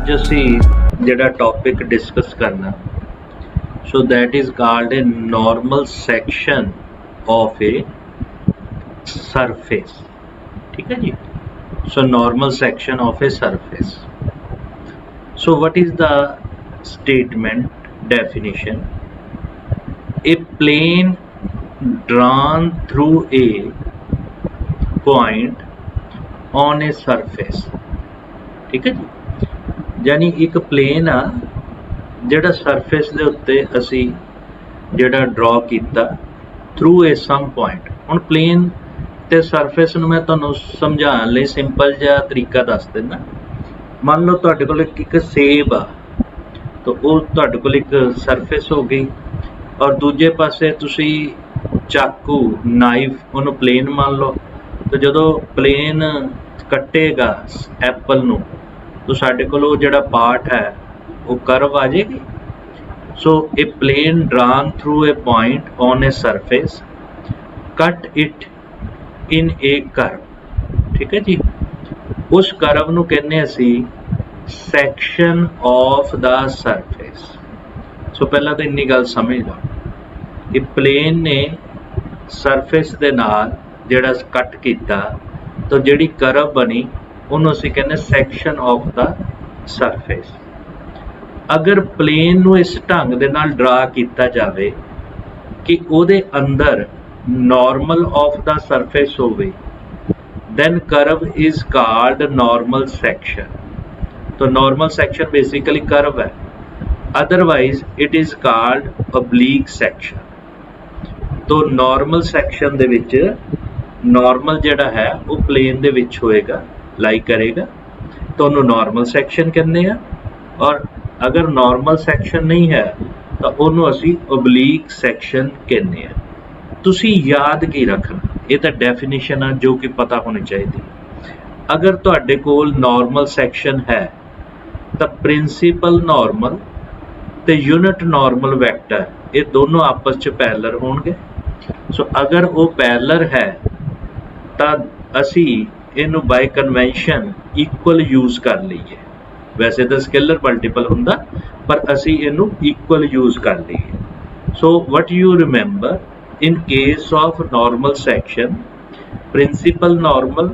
ਅੱਜ ਅਸੀਂ ਜਿਹੜਾ ਟੌਪਿਕ ਡਿਸਕਸ ਕਰਨਾ, ਸੋ that is called a normal section of a surface। ठीक है जी। so normal section of a surface, so what is the statement definition? A plane drawn through a point on a surface। ठीक है जी। यानी एक plane आ ਜਿਹੜਾ surface ਦੇ ਉੱਤੇ ਅਸੀਂ ਜਿਹੜਾ ਡਰਾ ਕੀਤਾ ਥਰੂ ਏ ਸਮ ਪੁਆਇੰਟ। ਹੁਣ ਪਲੇਨ ਤੇ ਸਰਫੇਸ ਨੂੰ ਮੈਂ ਤੁਹਾਨੂੰ ਸਮਝਾਉਣ ਲਈ ਸਿੰਪਲ ਜਿਹਾ ਤਰੀਕਾ ਦੱਸ ਦਿੰਦਾ। ਮੰਨ ਲਓ ਤੁਹਾਡੇ ਕੋਲ ਇੱਕ ਸੇਬ ਆ, ਤਾਂ ਉਹ ਤੁਹਾਡੇ ਕੋਲ ਇੱਕ ਸਰਫੇਸ ਹੋ ਗਈ, ਔਰ ਦੂਜੇ ਪਾਸੇ ਤੁਸੀਂ ਚਾਕੂ ਨਾਈਫ ਉਹਨੂੰ ਪਲੇਨ ਮੰਨ ਲਓ। ਤਾਂ ਜਦੋਂ ਪਲੇਨ ਕੱਟੇਗਾ ਐਪਲ ਨੂੰ, ਤਾਂ ਸਾਡੇ ਕੋਲ ਉਹ ਜਿਹੜਾ ਪਾਰਟ ਹੈ वो curve आ जाएगी। so a plane drawn through a point on a surface cut it in a curve। ठीक है जी। उस curve ਨੂੰ ਕਹਿੰਦੇ ਅਸੀਂ section of the surface। so ਪਹਿਲਾਂ ਤਾਂ ਇੰਨੀ ਗੱਲ ਸਮਝ ਲਓ ਕਿ plane ਨੇ surface ਦੇ ਨਾਲ ਜਿਹੜਾ ਕੱਟ ਕੀਤਾ, ਤਾਂ ਜਿਹੜੀ curve ਬਣੀ ਉਹਨੂੰ ਅਸੀਂ ਕਹਿੰਦੇ section of the surface। अगर प्लेन ਨੂੰ ਇਸ ਢੰਗ ਦੇ ਨਾਲ ਡਰਾ ਕੀਤਾ ਜਾਵੇ ਕਿ ਉਹਦੇ ਅੰਦਰ ਨਾਰਮਲ ਆਫ ਦਾ ਸਰਫੇਸ ਹੋਵੇ, then curve is called normal section। तो normal section basically curve है, otherwise it is called oblique section। तो normal section ਦੇ ਵਿੱਚ normal ਜਿਹੜਾ ਹੈ ਉਹ plane ਦੇ ਵਿੱਚ ਹੋਏਗਾ, लाई करेगा, तो ਉਹਨੂੰ normal section ਕਹਿੰਦੇ ਆ। और अगर नॉर्मल सैक्शन नहीं है तो ਉਹਨੂੰ ਅਸੀਂ ਓਬਲੀਕ ਸੈਕਸ਼ਨ ਕਹਿੰਦੇ ਆ। ਤੁਸੀਂ ਯਾਦ ਕੀ ਰੱਖਣਾ, ਇਹ ਤਾਂ ਡੈਫੀਨੇਸ਼ਨ ਆ ਜੋ ਕਿ ਪਤਾ ਹੋਣੀ ਚਾਹੀਦੀ। ਅਗਰ ਤੁਹਾਡੇ ਕੋਲ ਨਾਰਮਲ ਸੈਕਸ਼ਨ ਹੈ ਤਾਂ ਪ੍ਰਿੰਸੀਪਲ ਨਾਰਮਲ ਤੇ ਯੂਨਿਟ ਨਾਰਮਲ ਵੈਕਟਰ ਇਹ ਦੋਨੋਂ ਆਪਸ 'ਚ ਪੈਰਲਲ ਹੋਣਗੇ। ਸੋ ਅਗਰ ਉਹ ਪੈਰਲਲ ਹੈ ਤਾਂ ਅਸੀਂ ਇਹਨੂੰ ਬਾਈ ਕਨਵੈਂਸ਼ਨ ਇਕੁਅਲ ਯੂਜ਼ ਕਰ ਲਈਏ। वैसे तो स्केलर मल्टीपल हुंदा, पर असी इनू इक्वल यूज कर लीए। So what you remember in case of normal section, principal normal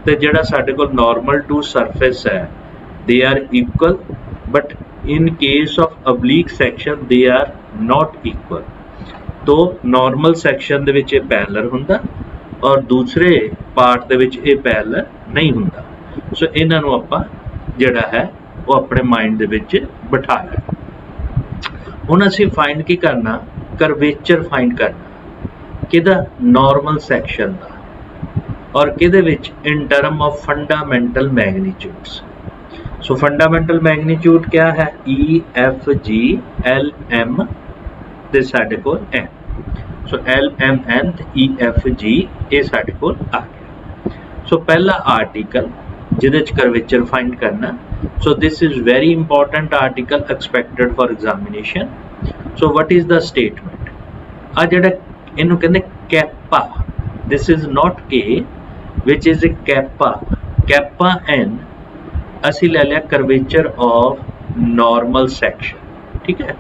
ते जिहड़ा साडे कोल नॉर्मल टू सरफेस है they are equal, but in case of oblique section they are not equal. तो नॉर्मल सैक्शन दे विच ये पैरलल हुंदा और दूसरे पार्ट दे विच ये पैरलल नहीं हुंदा। सो इन्हां नूं आपां जिहड़ा है वो अपने माइंड दे विच बिठा लेना। हुण असीं फाइंड की करना, करवेचर फाइंड करना किहदा, नॉर्मल सैक्शन दा, और किहदे विच in term of fundamental magnitudes. So fundamental magnitude क्या है, E F G L M ते साडे कोल N. So L M N E F G ये साडे कोल आ गया। सो पहला आर्टिकल जिहदे च करवेचर फाइंड करना। So this is very important article expected for examination। So what is the statement? आ जिहड़ा इहनूं कहंदे kappa, this is not K which is a kappa, kappa n असीं ले लिया curvature of normal section। ठीक है।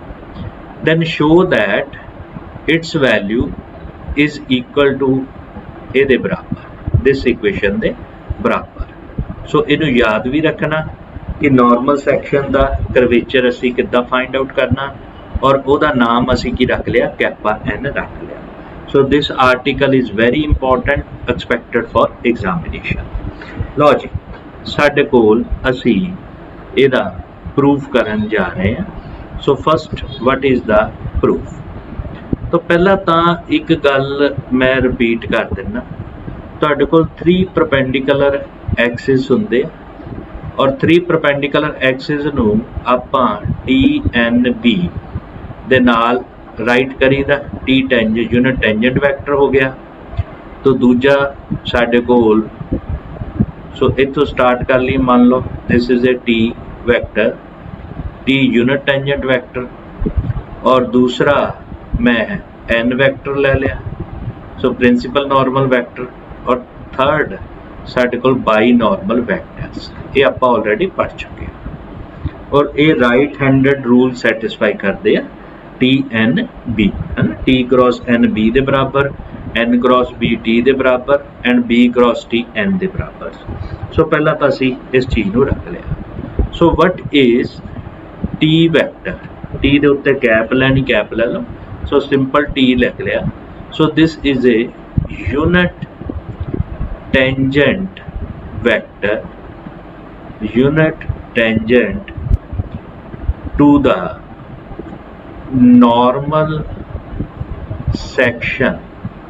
Then show that its value is equal to ਇਹਦੇ बराबर, this equation ਦੇ बराबर। सो इहनूं याद भी रखना कि नॉर्मल सैक्शन का करवेचर असी किद्दां फाइंड आउट करना, और उहदा नाम असी की रख लिया, कैपा एन रख लिया। So this article is very important expected for examination. लो जी, साडे कोल असी इहदा प्रूफ करन जा रहे हैं। So first what is the proof. तो पहला तो एक गल मैं रिपीट कर दिना, तुहाडे कोल 3 परपेंडिकुलर एक्सिस हुंदे और 3 परपेंडिकुलर एक्सिस नूं आपां टी एन बी दे नाल राइट करीदा। T tangent unit tangent vector हो गया। तो दूजा साडे कोल, सो इत्थों स्टार्ट कर ली, मान लो this is a T vector, T unit tangent vector, और दूसरा मैं एन वैक्टर ले लिया, सो प्रिंसिपल नॉर्मल वैक्टर, और थर्ड साडे कोल बाई नॉर्मल वैक्टर्स। ये आपां ऑलरेडी पढ़ चुके हैं। और ये राइट हैंडेड रूल सैटिस्फाई करते हैं टी एन बी है ना, टी क्रॉस एन बी के बराबर, एन क्रॉस बी टी के बराबर and B cross T N के बराबर। सो पहला तो असी इस चीज़ को रख लिया। So what is T vector, T के उत्ते कैप लैनी, कैप ले लो। सो सिंपल टी लिख लिया। So this is a unit tangent vector, unit tangent to the normal section,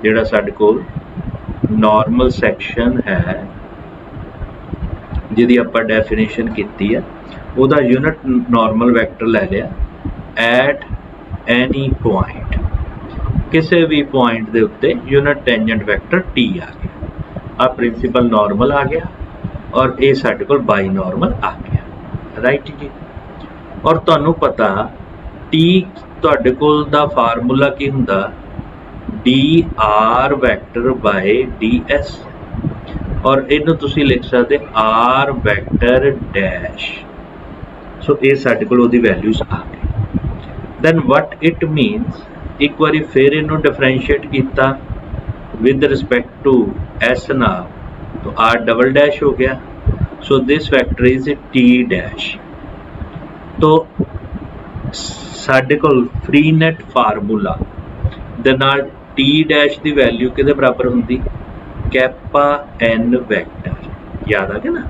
ਜਿਹੜਾ ਸਾਡੇ ਕੋਲ normal section ਹੈ ਜਿਹਦੀ ਆਪਾਂ ਡੈਫੀਨੇਸ਼ਨ ਕੀਤੀ ਹੈ, ਉਹਦਾ ਯੂਨਿਟ ਨਾਰਮਲ ਵੈਕਟਰ ਲੈ ਲਿਆ at any point, ਕਿਸੇ ਵੀ ਪੁਆਇੰਟ ਦੇ ਉੱਤੇ ਯੂਨਿਟ ਟੈਂਜੈਂਟ ਵੈਕਟਰ t ਆ ਗਿਆ। ਆ ਪ੍ਰਿੰਸੀਪਲ ਨਾਰਮਲ ਆ ਗਿਆ ਔਰ ਇਹ ਸਾਡੇ ਕੋਲ ਬਾਈ ਨਾਰਮਲ ਆ ਗਿਆ, ਰਾਈਟ ਜੀ। और तुहानू पता टी तुहाडे कोल दा फार्मूला की हुंदा D R vector bye D S, और इनू तुसी लिख सकते आर वैक्टर डैश। सो ये साडे कोल ओहदी वैल्यूज आ गई। दैन वट इट मीनस, एक बारी फिर इनू डिफरेंशिएट किया विद रिस्पैक्ट टू एस नाल, तो आर डबल डैश हो गया। So this vector is T dash. तो साडे कोल फ्री नेट फार्मूला दे नाल टी डैश की वैल्यू किहदे बराबर हुंदी, कैपा एन वैक्टर, याद आ गया ना।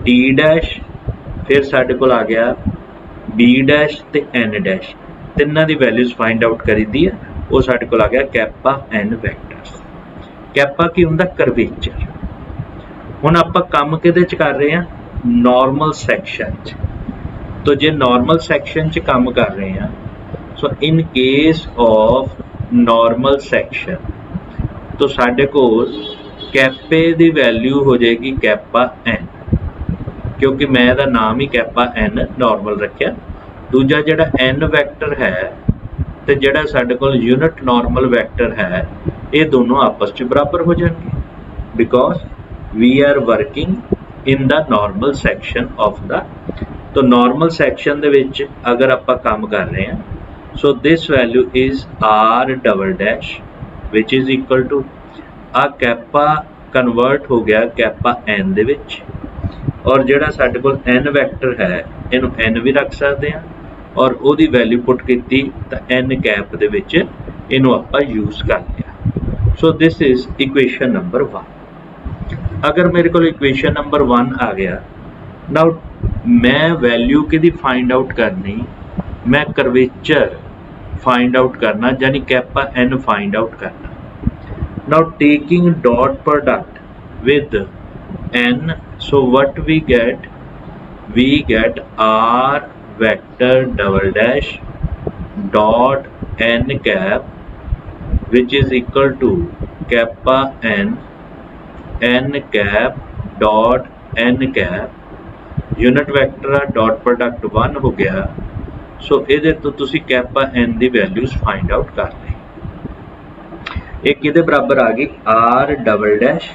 टी डैश फिर साडे कोल आ गया बी डैश ते एन डैश, तिन्नां दी वैल्यूज फाइंड आउट करी दी है, वो साडे कोल आ गया कैपा एन वैक्टर। कैपा की हुंदा करवेचर। हुण आपां काम किहदे च कर रहे हैं, नॉर्मल सैक्शन च। तो जे नॉर्मल सैक्शन च काम कर रहे हैं, so in case of normal section तो साडे कोल कैपे दी वैल्यू हो जाएगी कैपा एन, क्योंकि मैं दा नाम ही कैपा एन नॉर्मल रखिया। दूजा जिहड़ा एन वैक्टर है ते जिहड़ा साडे कोल यूनिट नॉर्मल वैक्टर है, ये दोनों आपस च बराबर हो जाएंगे, because we are working in the normal section of the. तो नॉर्मल सैक्शन दे विच अगर आप काम कर रहे हैं, so this value is R double dash which is equal to आ कैपा कन्वर्ट हो गया कैपा एन दे विच, और जिहड़ा साडे कोल एन वैक्टर है इनू एन भी रख सकते हैं, और उहदी वैल्यू पुट की तो एन कैप दे विच इनू आपां यूज कर लिया। So this is equation number 1। अगर मेरे को इक्वेशन नंबर 1 आ गया, नाउ मैं वैल्यू कि फाइंड आउट करनी, मैं करवेचर फाइंड आउट करना, यानी कैपा एन फाइंड आउट करना। Now taking dot product with N, so what we get are vector double dash dot N cap which is equal to kappa N cap dot N cap, unit vector dot product 1 हो गया। So ये तो तुसी kappa N की values find out कर ली। एक इहदे बराबर आ गई आर डबल डैश,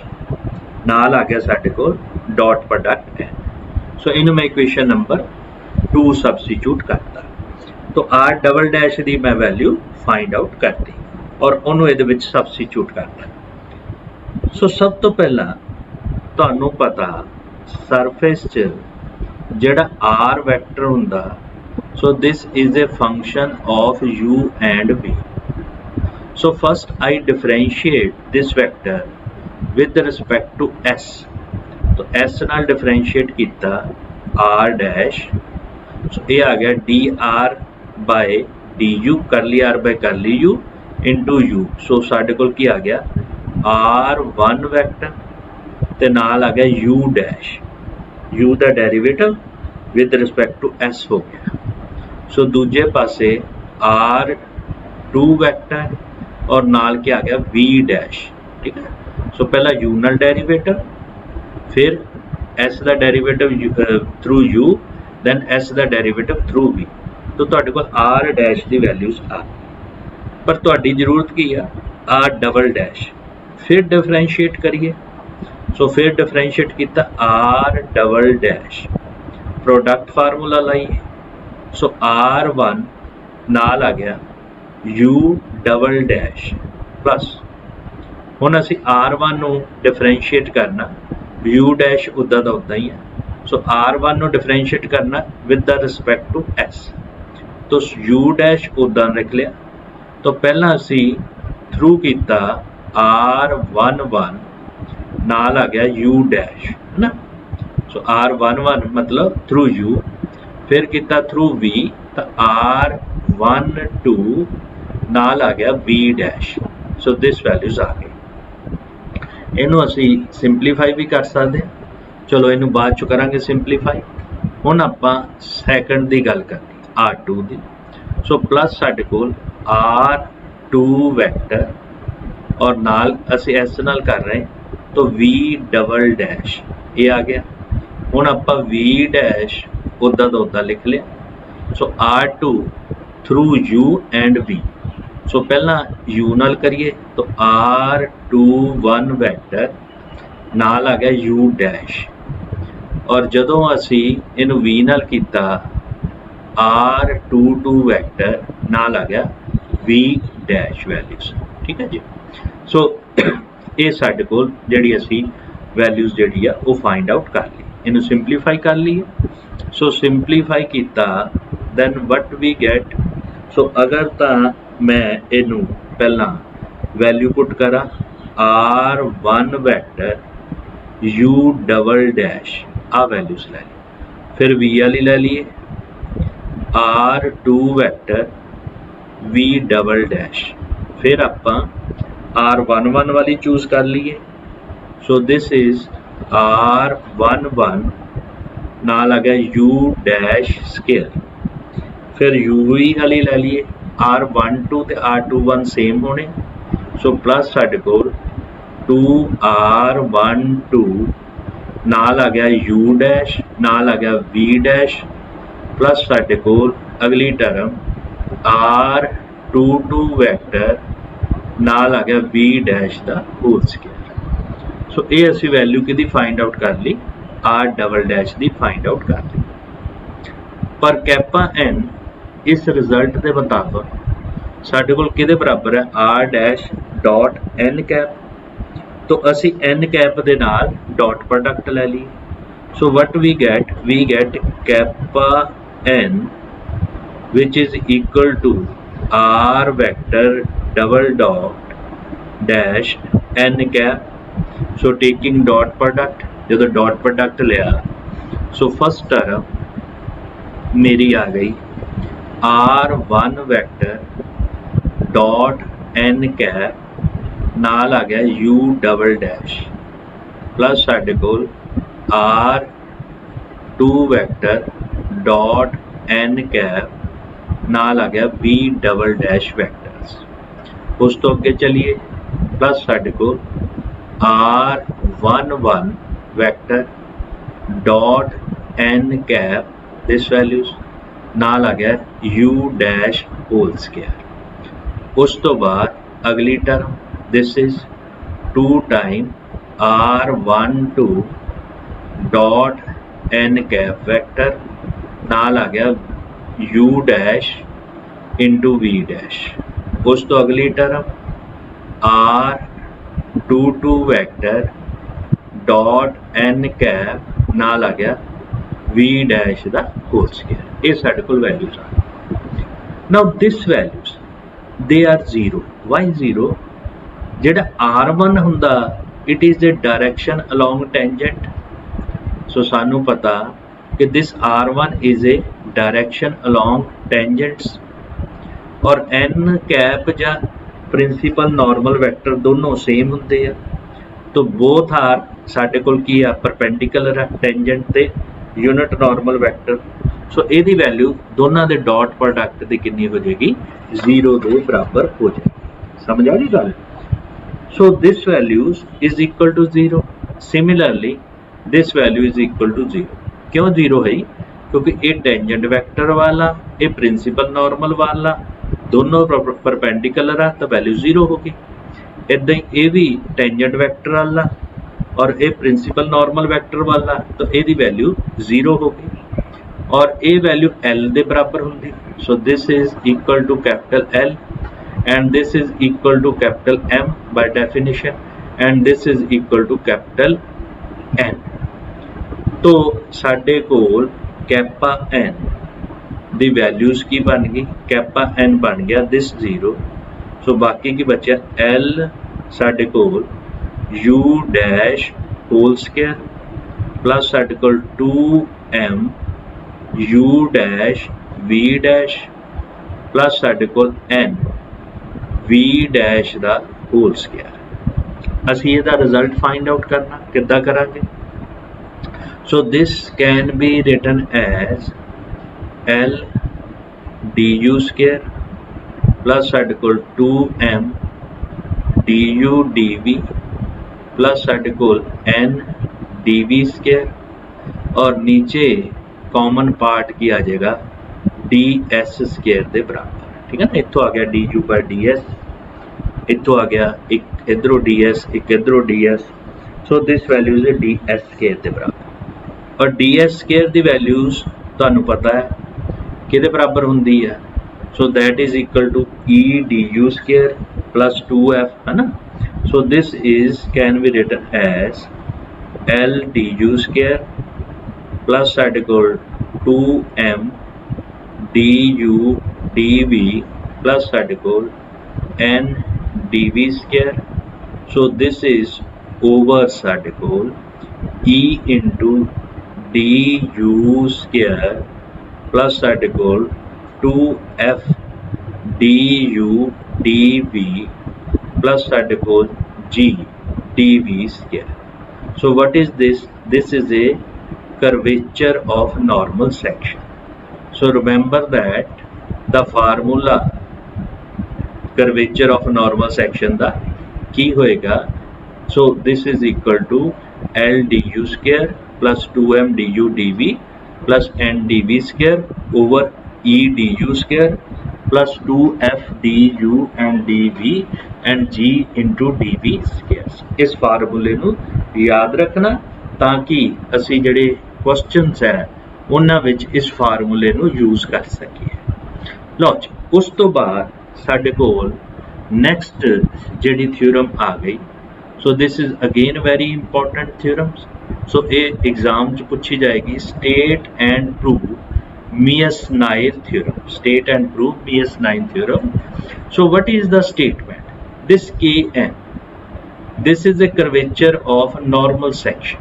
नाल आ गया साडे कोल डॉट प्रोडक्ट एन। सो इनू मैं इक्वेशन नंबर 2 सबस्टिट्यूट करता, तो आर डबल डैश की मैं वैल्यू फाइंड आउट करती और उन्होंने इहदे विच सबस्टिट्यूट करता। सो सब तो पहला तुहानू पता सरफेस च जिहड़ा आर वैक्टर हुंदा, so this is a function of u and v। So first I differentiate this vector with respect to s, तो s नाल डिफरेंशिएट किया r डैश, सो ये आ गया D R by D U, curly R by curly U into U. So साडे कोल की आ गया r1 वैक्टर ते नाल आ गया u डैश, u का derivative with respect to s हो गया। सो दूजे पासे r2 वैक्टर और नाल क्या आ गया v डैश, ठीक है। सो पहला u नाल डेरीवेटिव, फिर s का derivative through u, then s का डेरीवेटिव थ्रू v। तो तुहाडे कोल r डैश की वैल्यूज आ, पर तुहाडी जरूरत की है r डबल डैश, फिर डिफरेंशिएट करिए। सो फिर डिफरेंशिएट किया R double dash, product formula लाइए, सो R1 नाल आ गया U डबल डैश प्लस हुण असीं R1 नूं डिफरेंशिएट करना U डैश उदा दा उदा ही है सो R1 नूं डिफरेंशिएट करना with the respect to S तो U डैश उदा लिख लिया तो पहला असीं थ्रू किया R11 नाल आ गया U डैश है ना सो R11 मतलब थ्रू U फिर किया थ्रू V तो R12 नाल आ गया V dash so this values आ गई इनू असी सिंपलीफाई भी कर सकते चलो इनू बाद चो करांगे सिंपलीफाई हुण आपां सैकंड की गल करनी R2 की सो प्लस साडे कोल R2 वैक्टर और नाल असी इस नाल कर रहे तो V डबल डैश ये आ गया हुण आपां V डैश उदा दा उदा लिख लिया सो R2 through U and V सो पहला U नाल करिए तो R21 वैक्टर नाल आ गया U डैश और जदों असी इनू V नाल कीता R22 वैक्टर नाल आ गया V डैश वैल्यूज ठीक है जी सो ये साडे कोल जिहड़ी असी वैल्यूज जिहड़ी आ वो फाइंड आउट कर ली इनू सिंपलीफाई कर लीए सो सिंपलीफाई कीता then what we get so अगर तो मैं इनू पहला वैल्यू पुट करा R1 vector U double dash आ वैल्यूज ले ली फिर V वाली ले लिए R2 vector V double dash फिर आपां R11 वाली चूज कर लीए सो दिस इज R11 नाल आ गया U डैश स्केयर फिर UV वाली ले लिए R12 ते R21 सेम होने सो प्लस साडे कोल 2R12 नाल आ गया U डैश नाल आ गया V डैश प्लस साडे कोल अगली टर्म R22 वैक्टर नाल आ गया V डैश दा होल स्केयर सो ये असी वैल्यू किहदी फाइंड आउट कर ली R डबल डैश दी फाइंड आउट कर ली पर कैपा N इस रिजल्ट के मुताबिक साडे कोल किहदे बराबर है R dash dot N cap तो असी N कैप दे नाल डॉट प्रोडक्ट ले ली so what we get kappa N which is equal to R vector double dot dash N cap so taking dot product जो डॉट प्रोडक्ट लिया so first term मेरी आ गई R1 vector dot N cap नाल आ गया U double dash plus साडे कोल R2 vector dot N cap नाल आ गया V डबल डैश वैक्टर्स उस तो अगे चलिए प्लस साडे कोल R11 vector dot N cap this values नाल आ गया U डैश होल स्केयर उस तो बाद अगली term this is 2 time R12 dot N cap vector नाल आ गया U dash into V dash उस तो अगली term R22 vector dot N cap नाल आ गया V डैश दा होल स्केयर ये साडे कोल वैल्यूज आ now this values they are zero why zero जेड़ा R1 हुंदा it is the direction along tangent so सानू पता कि this R1 is a direction along tangents और N कैप या प्रिंसीपल नॉर्मल वैक्टर दोनों सेम हुंदे आ तो बोथ आर साडे कोल की आ परपेंडिकुलर है टेंजेंट ते यूनिट नॉर्मल वैक्टर सो यदी वैल्यू दोनों के डॉट प्रोडक्ट की कितनी हो जाएगी जीरो के बराबर हो जाएगी समझ आ गई गल so this values is equal to zero similarly this value is equal to zero क्यों जीरो है क्योंकि ये टेंजेंट वैक्टर वाला ये प्रिंसीपल नॉर्मल वाला दोनों परपेंडिकुलर है तो वैल्यू जीरो होगी इदा ही ये भी टेंजेंट वैक्टर वाला और ये प्रिंसीपल नॉर्मल वैक्टर वाला तो यदी वैल्यू जीरो होगी और ये वैल्यू L ਦੇ बराबर होंगी। So this is equal to capital L and this is equal to capital M by definition and this is equal to capital N। तो साडे कोल कैपा N दी वैल्यूज की बन गई, कैपा N बन गया दिस 0। सो बाकी की बचा L साडे कोल U dash whole square plus साडे कोल 2M U dash V dash plus साडे कोल N V डैश दा होल स्क्वायर। असीं इहदा रिजल्ट फाइंड आउट करना किद्दां करांगे? So this can be written as L du square plus साडे कोल 2M du dv प्लस साडे कोल N dv स्क्वायर और नीचे कॉमन पार्ट की आ जाएगा ds स्क्वायर के बराबर। ठीक है ना, इतों आ गया du बाय ds, इतों आ गया एक इधरों ds एक इधरों ds। सो दिस वैल्यूज है ds स्क्वायर के बराबर और ds स्क्वायर की वैल्यूज तुहानू पता है किहदे बराबर होंदी है। So that is equal to e du square plus 2f है ना। So this is can be written as L du square plus साडे कोल 2M du dv प्लस साडे कोल N dv square. So this is over साडे कोल E into du square plus साडे कोल 2f du dv प्लस साडे कोल G dv square. So what is this? This is a curvature of normal section. So remember that the formula curvature of normal section da की होएगा? So this is equal to L du square plus 2M du dv plus N dv square over E du square plus 2f du and dv and G into dv square। इस फार्मूले नू याद रखना ताकि असी जिहड़े क्वेश्चनस है उन्हां विच इस फार्मूले नू यूज कर सकीए। लो जी, उस तो बाद साडे कोल नैक्सट जिहड़ी थ्योरम आ गई। So this is again very important theorems. So ये एग्जाम च पूछी जाएगी, state and prove Meusnier theorem. State and prove Meusnier theorem. So what is the statement? This Kn, this is a curvature of normal section।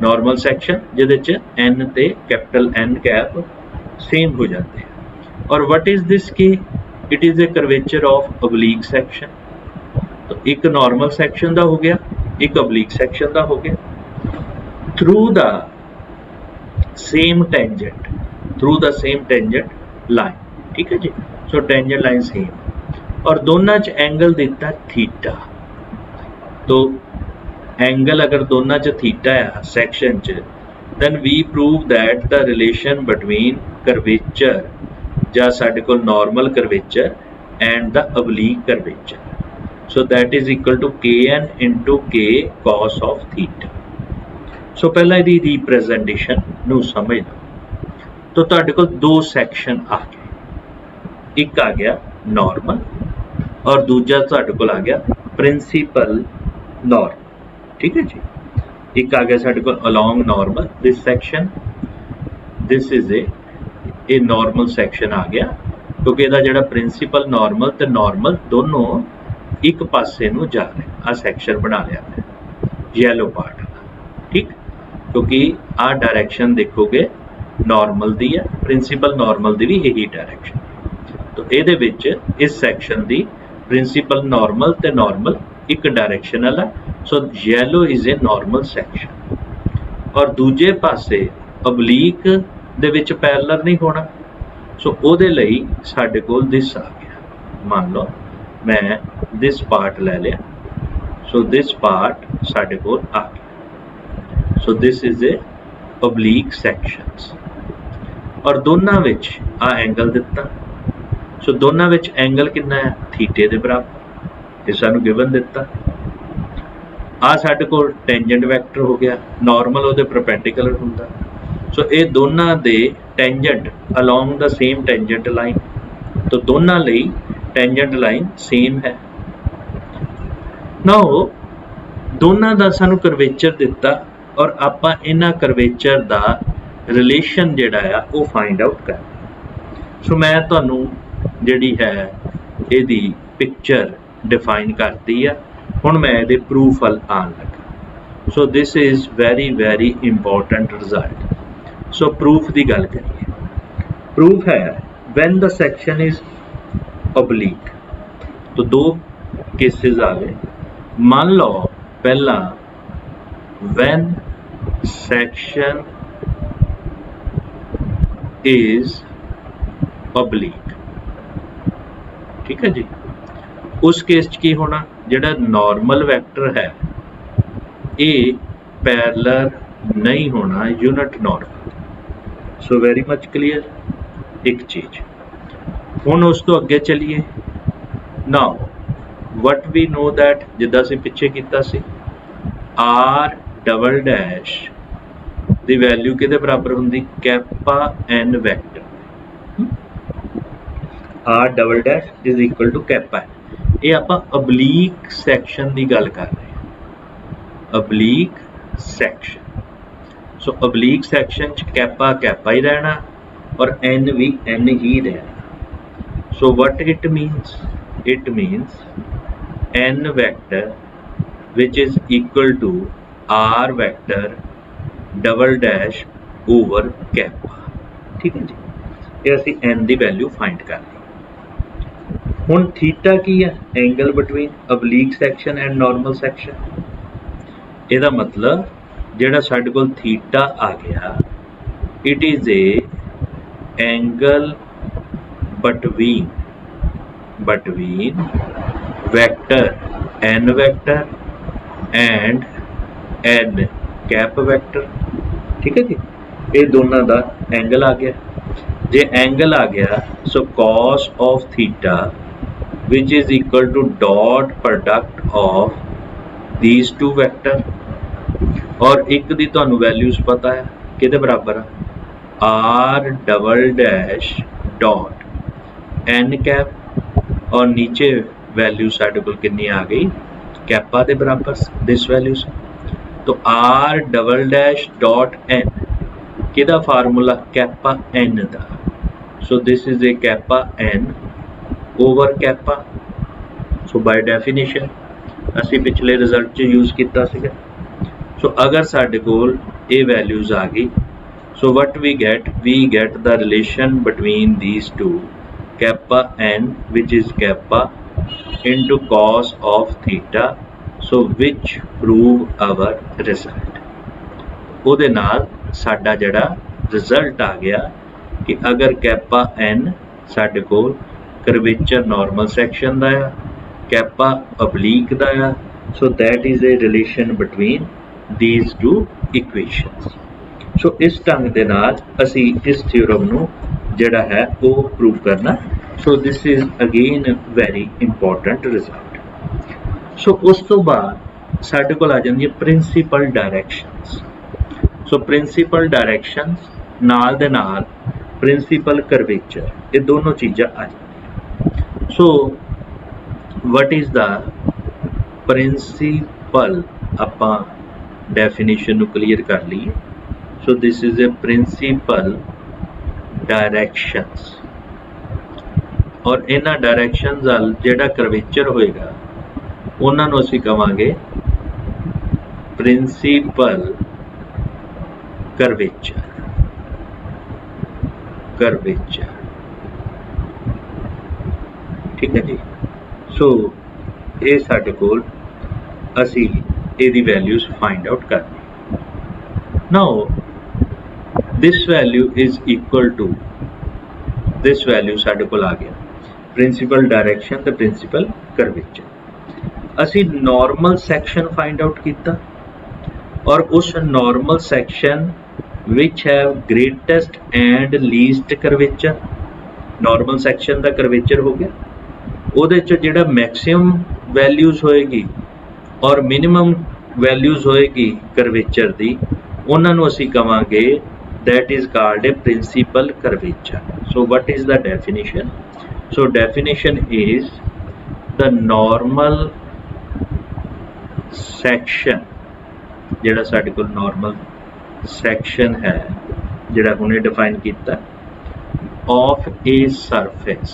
normal section जिहदे च n ते capital N cap same हो जाते हैं। और what is this K? It is a curvature of oblique section। तो एक normal section दा हो गया, एक oblique section दा हो गया। through the same tangent, through the same tangent line। ठीक है जी। सो tangent line सेम और दोनों च एंगल दिता थीटा। तो एंगल अगर दोनों च थीटा है सैक्शन च, then we prove that the relation between curvature ਜਾਂ ਸਾਡੇ ਕੋਲ normal curvature and the oblique curvature, so that is equal to Kn into K cos of theta। सो पहला ਇਹਦੀ रिप्रेजेंटेशन ਨੂੰ समझ लो। तो ਤੁਹਾਡੇ ਕੋਲ दो सैक्शन आ गए, एक आ गया नॉर्मल और दूजा ਤੁਹਾਡੇ ਕੋਲ आ गया प्रिंसीपल नॉर्मल। ठीक है जी। एक आ गया साडे कोल along normal this section, this is a normal section आ गया क्योंकि ਇਹਦਾ ਜਿਹੜਾ प्रिंसीपल नॉर्मल ते नॉर्मल दोनों एक पासे ਨੂੰ जा रहे। आ सेक्शन बना लिया मैं येलो पार्ट वाला। ठीक, क्योंकि आ डायरेक्शन देखोगे नॉर्मल दी है, प्रिंसीपल नॉर्मल दी भी यही डायरेक्शन। तो ਇਹਦੇ ਵਿੱਚ इस सेक्शन दी प्रिंसीपल नॉर्मल ते नॉर्मल एक डायरेक्शनल है। So yellow is a normal section और दूजे पासे अबलीक दे विच पैरेलल नहीं होना। सो ਉਹਦੇ ਲਈ ਸਾਡੇ ਕੋਲ दिस आ गया। मान लो मैं दिस पार्ट ले लिया। सो दिस पार्ट ਸਾਡੇ ਕੋਲ आ गया। सो दिस इज ए अबलीक सैक्शंस और दोनों विच आ एंगल दिता। सो दोनों विच एंगल कितना है? थीटे दे बराबर। ये सानू गिवन दिता। आ साडे कोल टेंजेंट वैक्टर हो गया, नॉर्मल उहदे परपेंडिकुलर हुंदा। सो ये दोनों दे tangent along the same tangent line, तो दोनों लई टेंजेंट लाइन सेम है। नाउ दोनों का सानू करवेचर दिता और आपां इन्हां करवेचर दा रिलेशन जिहड़ा आ वो फाइंड आउट करना। सो मैं तुहानू जिहड़ी है इहदी पिक्चर डिफाइन करती है, हुण मैं इहदे प्रूफ वल आन लगा। So this is very very important result. So proof की गल करिए, प्रूफ है when the section is oblique. तो दो केसेस आ गए। मान लो पहला व्हेन सैक्शन इज ओब्लीक, ठीक है जी। उस केस की होना जिहड़ा नॉर्मल वैक्टर है ये पैरेलल नहीं होना unit normal. So very much clear एक चीज। हुण उस तो अगे चलिए। Now what we know that जिद्दां असीं पिछे कीता सी आर डबल डैश दी वैल्यू किहदे बराबर हुंदी kappa N vector. R double dash is equal to kappa N. ये आपां ओब्लीक सैक्शन की गल कर रहे हैं, oblique section. So oblique section च कैपा कैपा ही रहना और एन भी एन ही रहना। So what it means, it means n vector which is equal to r vector double dash over kappa, ठीक है जी। ये असी n की वैल्यू फाइंड कर ली। हुण थीटा की है angle between oblique section and normal section. ਇਹਦਾ मतलब ਜਿਹੜਾ ਸਾਡੇ ਕੋਲ थीटा आ गया it is a angle between vector n vector and n cap vector, ठीक है जी। ये दोनों का एंगल आ गया। जे एंगल आ गया so cos of theta which is equal to dot product of these two vector. और एक दी तुहानू वैल्यूज पता है किहदे बराबर R double dash dot N cap और नीचे वैल्यू साढ़े कोल कितनी आ गई कैपा के बराबर दिस वैल्यूज। तो R double dash dot N किहदा फार्मूला कैपा एन दा। So this is a kappa N over kappa. So by definition असी पिछले रिजल्ट च यूज किया सीगा। सो अगर साढ़े कोल ये वैल्यूज आ गई so what we get the relation between these two kappa N which is kappa into cos of theta, so which prove our result। ਉਹਦੇ ਨਾਲ ਸਾਡਾ ਜਿਹੜਾ ਰਿਜ਼ਲਟ ਆ ਗਿਆ ਕਿ ਅਗਰ कैपा n ਸਾਡੇ ਕੋਲ ਕਰਵੇਚਰ ਨਾਰਮਲ ਸੈਕਸ਼ਨ ਦਾ ਆ कैपा oblique ਦਾ ਆ so that is a relation between these two equations। so ਇਸ ਢੰਗ ਦੇ ਨਾਲ ਅਸੀਂ ਇਸ ਥਿਊਰਮ ਨੂੰ ਜਿਹੜਾ ਹੈ ਉਹ ਪ੍ਰੂਵ ਕਰਨਾ। So this is again a very important result। So उस तो बाद साढ़े को आ जाती है principal directions। So principal directions नाल दे नाल principal curvature ये दोनों चीज़ें आ जाती। So what is the principal आपां definition नू clear कर लिए। So this is a principal directions और इन्हां डायरैक्शनस नाल जिहड़ा करवेचर होएगा उन्हां असीं कहांगे प्रिंसीपल करवेचर। ठीक है जी। सो ये साडे कोल असीं इहदी वैल्यूज फाइंड आउट करनी। Now this value is equal to this value साडे कोल आ गया प्रिंसीपल डायरैक्शन ते प्रिंसीपल करवेचर। असी नॉर्मल सैक्शन फाइंड आउट किया और उस normal section which have greatest and least curvature. Normal section का करवेचर हो गया, उहदे च जिहड़ा मैक्सिमम वैल्यूज होएगी और मिनिमम वैल्यूज होएगी करवेचर दी उन्हां नूं असीं कहांगे that is called a principal curvature. So what is the definition? So definition is the normal section, ਜਿਹੜਾ ਸਾਡੇ ਕੋਲ normal section है, ਜਿਹੜਾ ਹੁਣੇ define ਕੀਤਾ, of a surface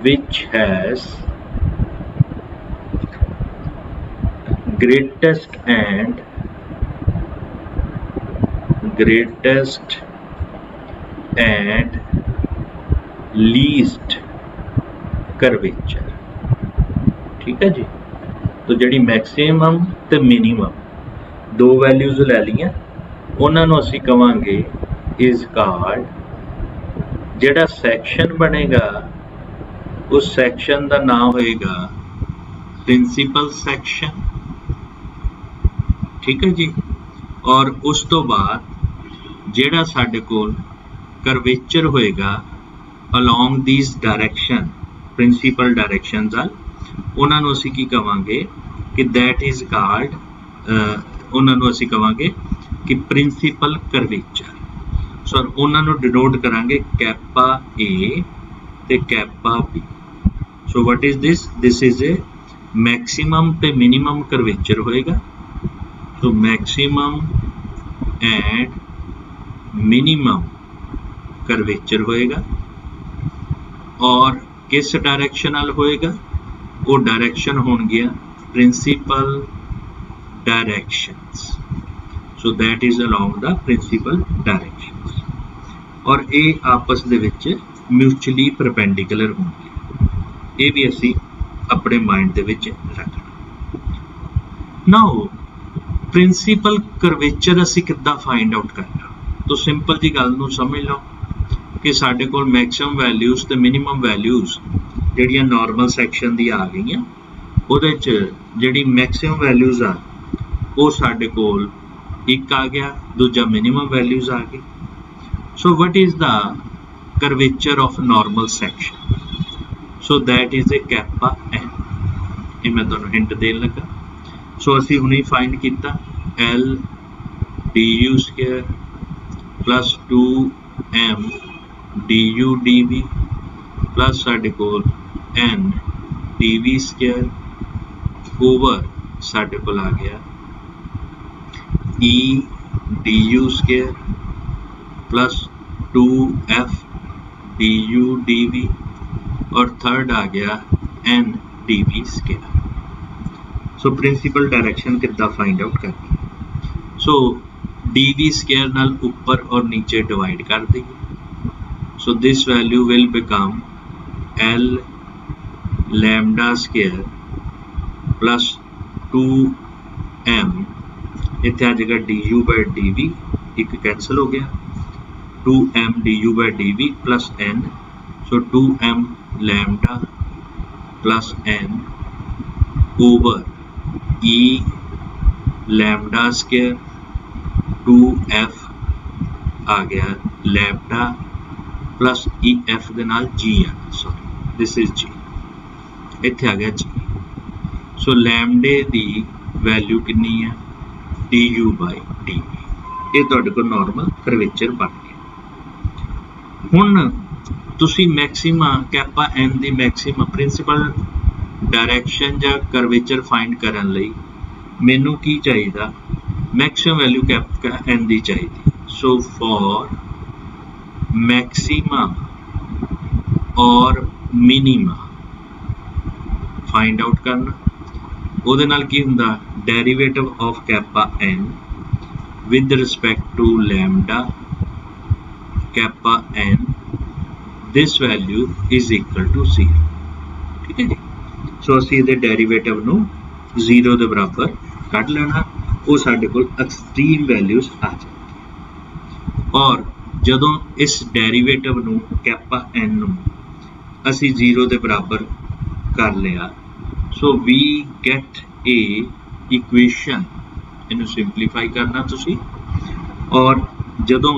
which has greatest and least curvature। ठीक है जी। तो ਜਿਹੜੀ ਮੈਕਸਿਮਮ ਤੇ ਮਿਨੀਮਮ ਦੋ ਵੈਲਿਊਜ਼ ਲੈ ਲਈਆਂ, ਉਹਨਾਂ ਨੂੰ ਅਸੀਂ ਕਵਾਂਗੇ is called, ਜਿਹੜਾ ਸੈਕਸ਼ਨ ਬਣੇਗਾ ਉਸ ਸੈਕਸ਼ਨ ਦਾ ਨਾਮ ਹੋਏਗਾ ਪ੍ਰਿੰਸੀਪਲ ਸੈਕਸ਼ਨ। ਠੀਕ ਹੈ ਜੀ। ਔਰ ਉਸ ਤੋਂ ਬਾਅਦ ਜਿਹੜਾ ਸਾਡੇ ਕੋਲ ਕਰਵੇਚਰ ਹੋਏਗਾ along these direction, principal directions ਆ, ਉਹਨਾਂ ਨੂੰ ਅਸੀਂ ਕੀ ਕਵਾਂਗੇ ਕਿ that is called, ਉਹਨਾਂ ਨੂੰ ਅਸੀਂ ਕਵਾਂਗੇ ਕਿ ਪ੍ਰਿੰਸੀਪਲ ਕਰਵੇਚਰ। ਸੋ ਉਹਨਾਂ ਨੂੰ ਡਿਨੋਟ ਕਰਾਂਗੇ ਕੈਪਾ A ਤੇ ਕੈਪਾ B। So what is this? This is a maximum ਤੇ minimum curvature ਹੋਏਗਾ। ਸੋ maximum and minimum curvature ਹੋਏਗਾ। ਔਰ ਕਿਸ ਡਾਇਰੈਕਸ਼ਨ ਨਾਲ ਹੋਏਗਾ? ਉਹ ਡਾਇਰੈਕਸ਼ਨ ਹੋਣਗੀਆਂ principal directions. So that is along the principal directions। ਔਰ ਇਹ ਆਪਸ ਦੇ ਵਿੱਚ ਮਿਊਚੁਅਲੀ ਪਰਪੈਂਡੀਕੂਲਰ ਹੋਣਗੇ। ਇਹ ਵੀ ਅਸੀਂ ਆਪਣੇ ਮਾਈਂਡ ਦੇ ਵਿੱਚ ਰੱਖਣਾ। ਨਾਓ ਪ੍ਰਿੰਸੀਪਲ ਕਰਵੇਚਰ ਅਸੀਂ ਕਿੱਦਾਂ ਫਾਈਂਡ ਆਊਟ ਕਰਨਾ? ਤਾਂ ਸਿੰਪਲ ਜੀ ਗੱਲ ਨੂੰ ਸਮਝ ਲਓ ਕਿ ਸਾਡੇ ਕੋਲ ਮੈਕਸਿਮਮ ਵੈਲਿਊਜ਼ ਤੇ ਮਿਨੀਮਮ ਵੈਲਿਊਜ਼ ਜਿਹੜੀਆਂ ਨਾਰਮਲ ਸੈਕਸ਼ਨ ਦੀ ਆ ਗਈਆਂ, ਉਹਦੇ 'ਚ ਜਿਹੜੀ ਮੈਕਸਿਮਮ ਵੈਲਿਊਜ਼ ਆ ਉਹ ਸਾਡੇ ਕੋਲ ਇੱਕ ਆ ਗਿਆ, ਦੂਜਾ ਮਿਨੀਮਮ ਵੈਲਿਊਜ਼ ਆ ਗਈ। So what is the curvature of normal section? So that is a kappa N. ਇਹ ਮੈਂ ਤੁਹਾਨੂੰ ਹਿੰਟ ਦੇਣ ਲੱਗਾ। ਸੋ ਅਸੀਂ ਹੁਣੇ ਫਾਈਂਡ ਕੀਤਾ L du square plus 2m du dv plus ਸਾਡੇ ਕੋਲ n dv ਸਕੁਅਰ ਓਵਰ ਸਾਡੇ ਕੋਲ ਆ ਗਿਆ E du square plus 2f du dv और थर्ड आ गया n dv square. So principal direction कितना फाइंड आउट करनी? सो dv स्क्वायर नाल ऊपर और नीचे डिवाइड कर देंगे। So this value will become l lambda square plus 2m, इतने आ जाएगा du by dv, एक कैंसल हो गया, 2m du by dv plus n। So 2m lambda plus n over e lambda square 2f आ गया लैम्डा प्लस ई एफ के नाल g आ, सॉरी दिस इज g, इत्थे आ गया g। सो लैम्डे दी वैल्यू कितनी है? du by dv। ये तुहाडे कोल नॉर्मल करवेचर बन गया। हुण ਤੁਸੀਂ ਮੈਕਸਿਮਾ ਕੈਪਾ ਐਨ ਦੀ ਮੈਕਸਿਮਾ ਪ੍ਰਿੰਸੀਪਲ ਡਾਇਰੈਕਸ਼ਨ ਜਾਂ ਕਰਵੇਚਰ ਫਾਈਂਡ ਕਰਨ ਲਈ ਮੈਨੂੰ ਕੀ ਚਾਹੀਦਾ? ਮੈਕਸਿਮਮ ਵੈਲਿਊ ਕੈਪਾ ਐਨ ਦੀ ਚਾਹੀਦੀ। ਸੋ ਫॉर ਮੈਕਸਿਮਾ ਔਰ ਮਿਨੀਮਾ ਫਾਈਂਡ ਆਊਟ ਕਰਨਾ, ਉਹਦੇ ਨਾਲ ਕੀ ਹੁੰਦਾ? Derivative of kappa N with respect to lambda kappa N, this value is equal to 0। ठीक है जी। सो असी इहदे डेरिवेटिव नूं 0 ਦੇ ਬਰਾਬਰ ਕੱਢ ਲੈਣਾ, ਉਹ ਸਾਡੇ ਕੋਲ ਐਕਸਟ੍ਰੀਮ ਵੈਲਿਊਜ਼ ਆ ਜਾਣਗੀਆਂ। ਔਰ ਜਦੋਂ ਇਸ ਡੈਰੀਵੇਟਿਵ ਨੂੰ ਕੈਪਾ n ਨੂੰ ਅਸੀਂ 0 ਦੇ ਬਰਾਬਰ ਕਰ ਲਿਆ, ਸੋ ਵੀ ਗੈਟ ਏ ਇਕੁਏਸ਼ਨ। ਇਹਨੂੰ ਸਿੰਪਲੀਫਾਈ ਕਰਨਾ ਤੁਸੀਂ, ਔਰ ਜਦੋਂ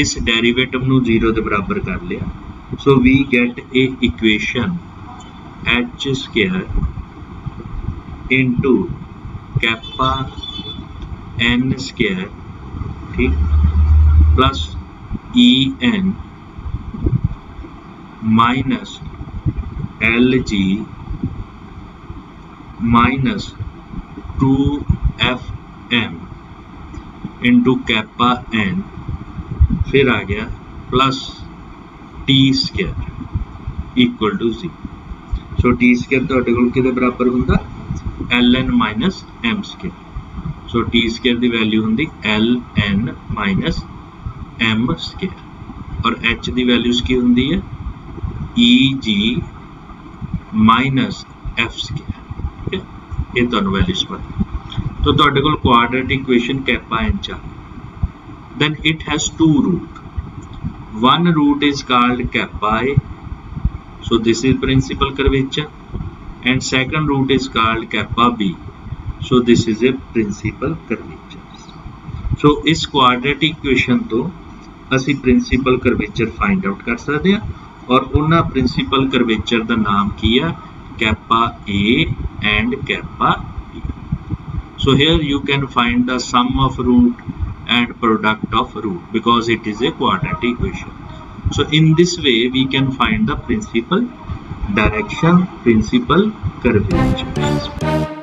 ਇਸ ਡੈਰੀਵੇਟਿਵ ਨੂੰ 0 ਦੇ ਬਰਾਬਰ ਕਰ ਲਿਆ, so we get a equation h square into kappa n square, ठीक, plus en minus lg minus 2fm into kappa n, फिर आ गया plus T square equal to 0। So T square ਤੁਹਾਡੇ ਕੋਲ ਕਿਹਦੇ ਬਰਾਬਰ ਹੁੰਦਾ ln minus m square। So T square ਦੀ ਵੈਲਿਊ ਹੁੰਦੀ ln minus m square ਔਰ h ਦੀ ਵੈਲਿਊਜ਼ ਕੀ ਹੁੰਦੀ ਹੈ eg minus f square। ਠੀਕ ਹੈ, ਇਹ ਤੁਹਾਨੂੰ ਵੈਲਿਊਜ਼ ਪਤਾ। तो ਤੁਹਾਡੇ ਕੋਲ ਕੁਆਡਰੇਟਿਕ ਇਕੁਏਸ਼ਨ kappa n ਚ, then it has two root, one root is called kappa a, so this is principal curvature, and second root is called kappa b, so this is a principal curvature। so ਇਸ ਕੁਆਡਰੇਟਿਕ equation ਤੋਂ ਅਸੀਂ principal curvature find out ਕਰ ਸਕਦੇ ਹਾਂ ਔਰ ਉਹਨਾਂ principal curvature ਦਾ ਨਾਮ ਕੀ ਆ kappa a and kappa b। so here you can find the sum of root and product of root because it is a quadratic equation। so in this way we can find the principal direction, principal curvature।